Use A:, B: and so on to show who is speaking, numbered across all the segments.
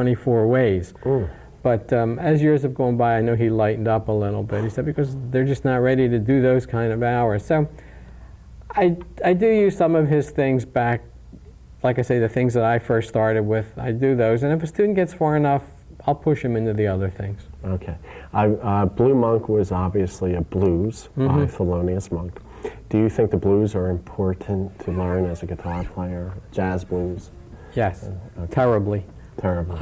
A: 24 ways.
B: Mm.
A: But as years have gone by, I know he lightened up a little bit. He said because they're just not ready to do those kind of hours. So I do use some of his things back, like I say, the things that I first started with. I do those, and if a student gets far enough, I'll push him into the other things.
B: Okay. Blue Monk was obviously a blues by Thelonious Monk. Do you think the blues are important to learn as a guitar player, jazz blues?
A: Yes,
B: Okay.
A: terribly.
B: Terribly.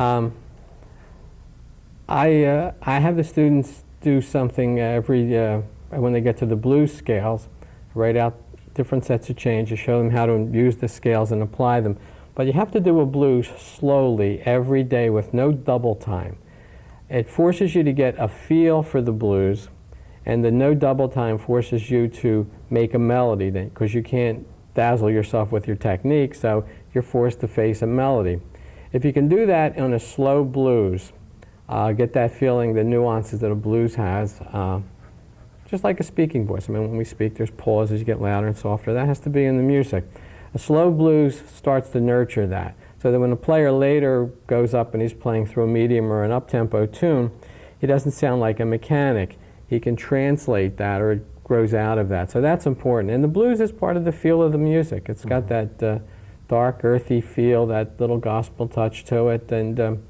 A: I have the students do something when they get to the blues scales, write out different sets of changes, show them how to use the scales and apply them. But you have to do a blues slowly every day with no double time. It forces you to get a feel for the blues, and the no double time forces you to make a melody because you can't dazzle yourself with your technique, so you're forced to face a melody. If you can do that on a slow blues, get that feeling, the nuances that a blues has, just like a speaking voice. I mean, when we speak, there's pauses, you get louder and softer. That has to be in the music. A slow blues starts to nurture that, so that when a player later goes up and he's playing through a medium or an up-tempo tune, he doesn't sound like a mechanic. He can translate that, or it grows out of that. So that's important. And the blues is part of the feel of the music. It's got that dark, earthy feel, that little gospel touch to it, and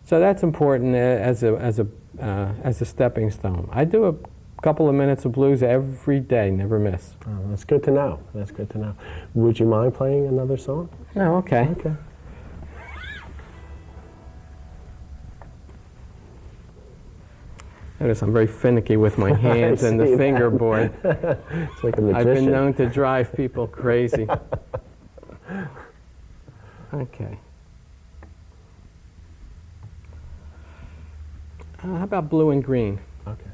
A: so that's important as a stepping stone. I do a couple of minutes of blues every day, never miss.
B: Oh, that's good to know. That's good to know. Would you mind playing another song?
A: No, okay.
B: Okay.
A: Notice I'm very finicky with my hands and the fingerboard.
B: It's like a magician.
A: I've been known to drive people crazy. Okay. How about blue and green?
B: Okay.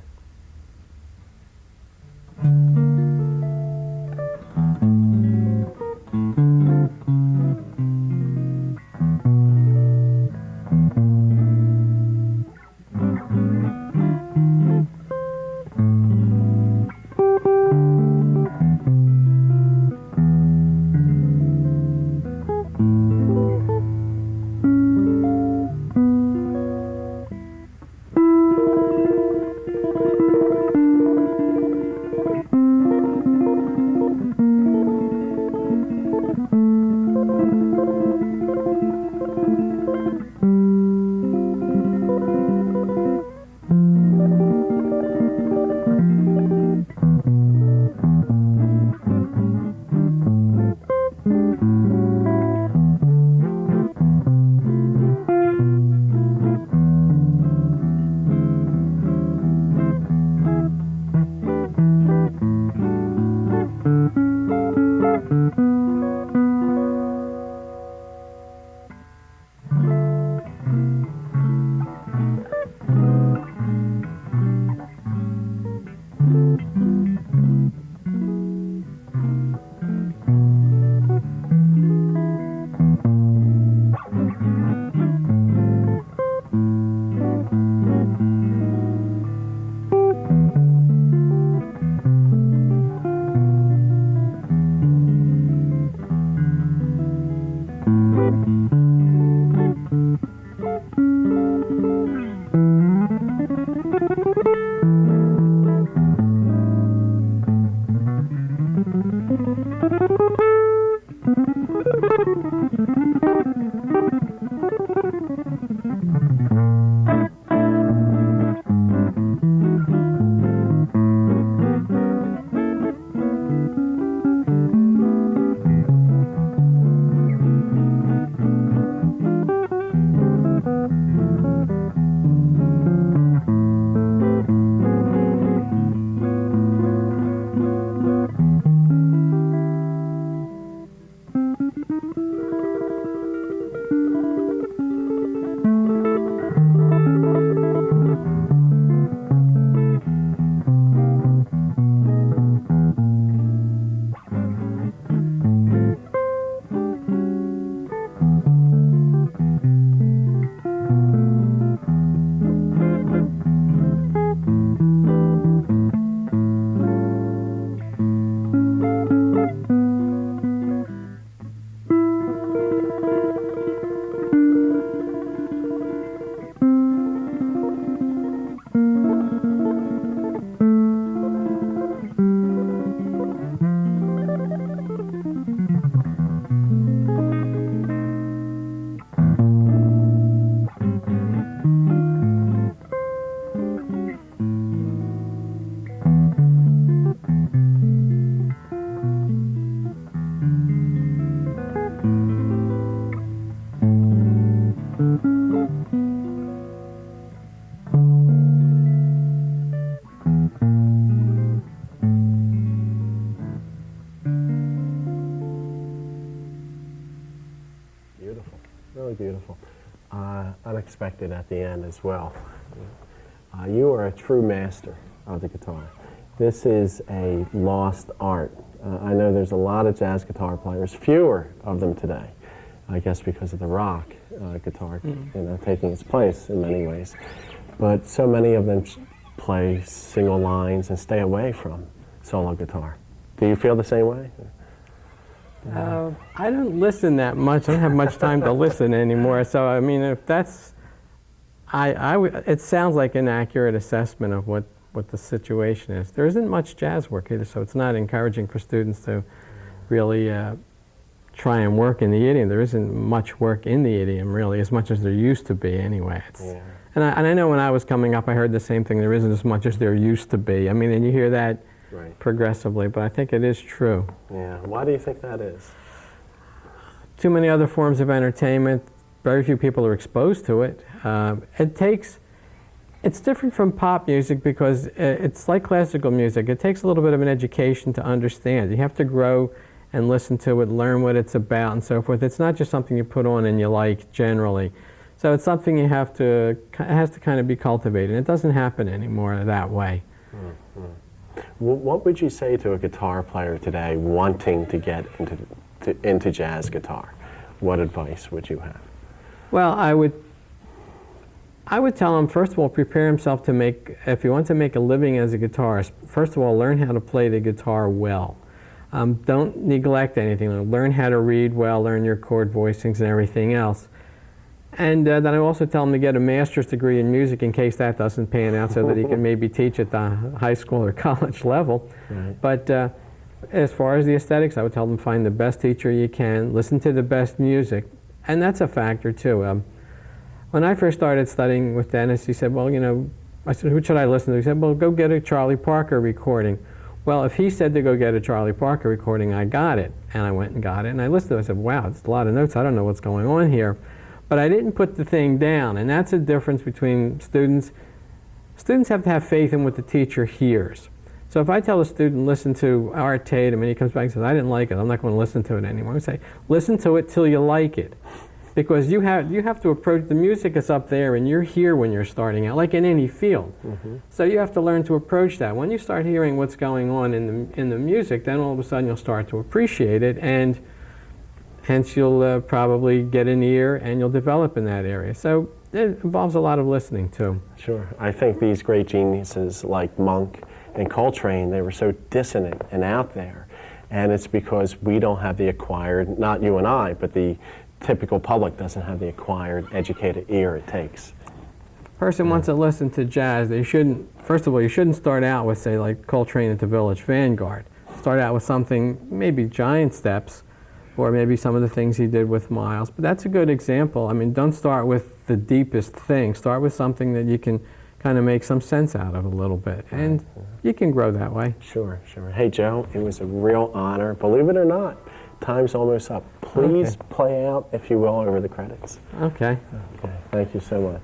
B: Beautiful, really beautiful. Unexpected at the end as well. You are a true master of the guitar. This is a lost art. I know there's a lot of jazz guitar players, fewer of them today, I guess because of the rock guitar taking its place in many ways. But so many of them play single lines and stay away from solo guitar. Do you feel the same way?
A: I don't listen that much. I don't have much time to listen anymore. So, I mean, if that's, it sounds like an accurate assessment of what the situation is. There isn't much jazz work either, so it's not encouraging for students to really try and work in the idiom. There isn't much work in the idiom, really, as much as there used to be anyway. And I know when I was coming up, I heard the same thing. There isn't as much as there used to be. I mean, and you hear that progressively, but I think it is true.
B: Yeah. Why do you think that is?
A: Too many other forms of entertainment. Very few people are exposed to it. It's different from pop music because it's like classical music. It takes a little bit of an education to understand. You have to grow and listen to it, learn what it's about and so forth. It's not just something you put on and you like generally. So it's something it has to kind of be cultivated. It doesn't happen anymore that way.
B: What would you say to a guitar player today wanting to get into jazz guitar? What advice would you have?
A: Well, I would tell him, first of all, prepare himself to if you want to make a living as a guitarist, first of all, learn how to play the guitar well. Don't neglect anything. Learn how to read well, learn your chord voicings and everything else. And then I also tell him to get a master's degree in music in case that doesn't pan out so that he can maybe teach at the high school or college level. Right. But as far as the aesthetics, I would tell them find the best teacher you can, listen to the best music, and that's a factor too. When I first started studying with Dennis, he said, well, I said, who should I listen to? He said, well, go get a Charlie Parker recording. Well, if he said to go get a Charlie Parker recording, I got it. And I went and got it, and I listened to it. I said, wow, it's a lot of notes. I don't know what's going on here. But I didn't put the thing down, and that's a difference between students. Students have to have faith in what the teacher hears. So if I tell a student, listen to Art Tatum, and he comes back and says, I didn't like it, I'm not going to listen to it anymore. I say, listen to it till you like it. Because you have to approach, the music is up there, and you're here when you're starting out, like in any field. So you have to learn to approach that. When you start hearing what's going on in the music, then all of a sudden you'll start to appreciate it, and hence you'll probably get an ear and you'll develop in that area. So it involves a lot of listening too.
B: Sure. I think these great geniuses like Monk and Coltrane, they were so dissonant and out there. And it's because we don't have the acquired, not you and I, but the typical public doesn't have the acquired, educated ear it takes.
A: Person wants to listen to jazz, they shouldn't, first of all, you shouldn't start out with, say, like Coltrane at the Village Vanguard. Start out with something, maybe Giant Steps, or maybe some of the things he did with Miles. But that's a good example. I mean, don't start with the deepest thing. Start with something that you can kind of make some sense out of a little bit. And you can grow that way.
B: Sure, sure. Hey, Joe, it was a real honor. Believe it or not, time's almost up. Please play out, if you will, over the credits.
A: Okay.
B: Okay. Thank you so much.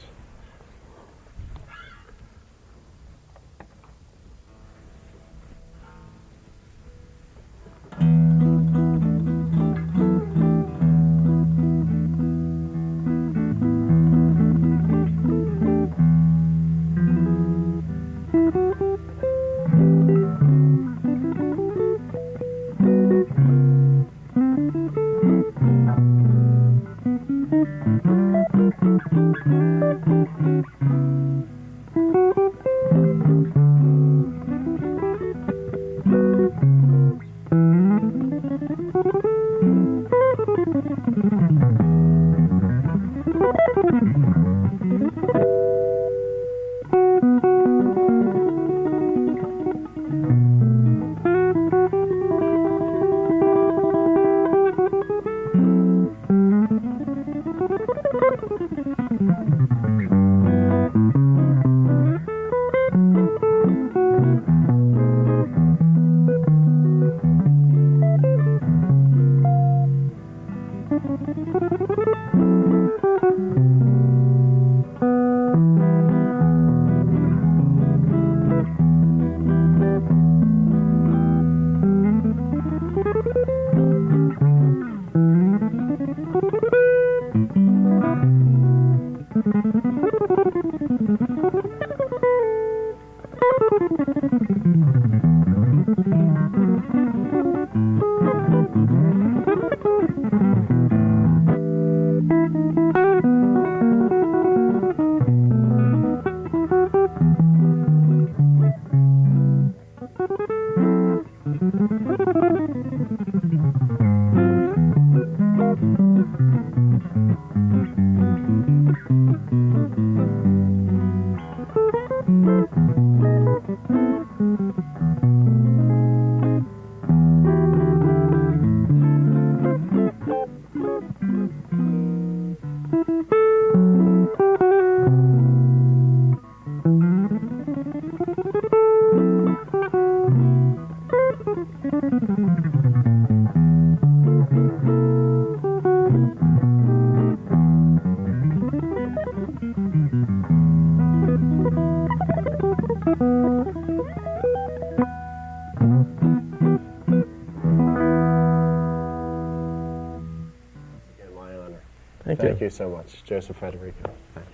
B: you so much, Joseph Federico. Thank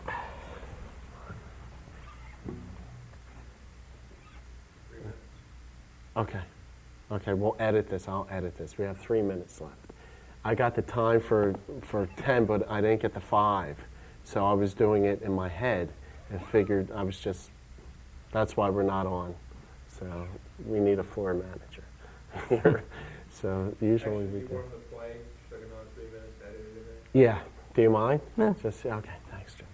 B: you. Okay. Okay, we'll edit this. I'll edit this. We have 3 minutes left. I got the time for 10, but I didn't get the 5. So I was doing it in my head and figured I was just, that's why we're not on. So we need a floor manager here. So usually we do. Yeah. Do you mind?
A: Yeah.
B: Just, okay, thanks, Jim.